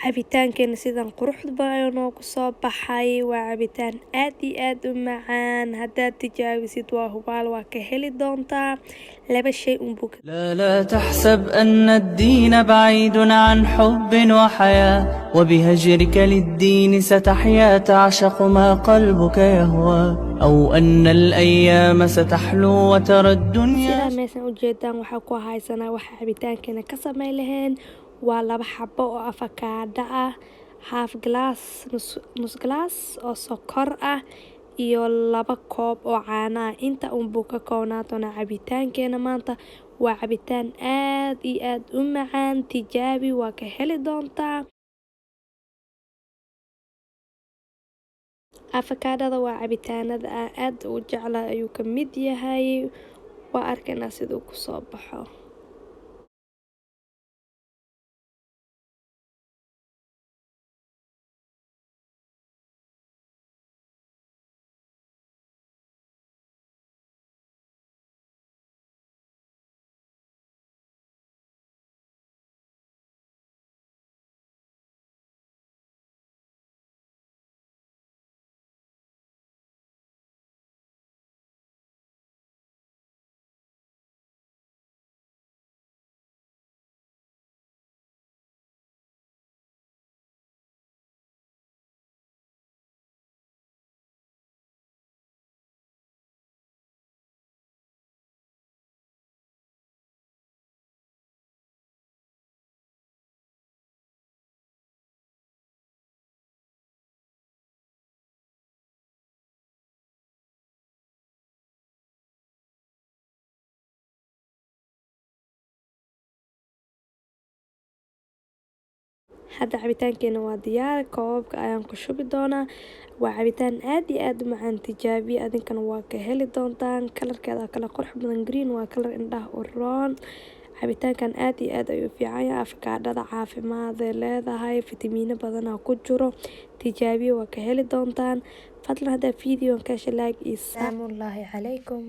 cabitaankeena sidan quruxda badan ayuu noogu soo baxay. Waa cabitaan aad iyo aad u macaan. haddaad tijaabisid waa hubaal waa ka heli doontaa. laba shay unbuu لا تحسب أن الدين بعيد عن حب وحياة، وبهجرك للدين ستحيا تعشق ما قلبك يهوى، أو أن الأيام ستحلو وترى الدنيا. sidaa meeshan ujeedaan waxaa ku haysanaa waxa cabitaankeena ka samayn lahayn. waa 2 xabo oo afakaadho ah, half glass nus glass oo sokor ah, iyo 2 koob oo caano ah. inta unbuu ka koobnaa doonaa cabitaankeena maanta. waa cabitaan aad iyo aad u macaan. tijaabi waa ka heli doontaa. afakaadhada waa cabitaanada aan aad u jeclahay ayuu ka mid yahay. waa arkaynaa siduu ku soo baxo. hadda cabitaankeena waa diyaar. koobabka ayaan ku shubi doonaa. waa cabitaan aad iyo aad u macaan. tijaabiye adinkana waa ka heli doontaan. kalarkeeda kala qurux badan green waa kalar indhaha u roon. cabitaankan aad iyo aad ayuu fiican yahay. afakaadhada caafimaad ay leedahay, fitamiino badan ku jiro. tijaabiye waa ka heli doontaan. fadlan haddaa video ka heshay like iyo salaamu calaykum.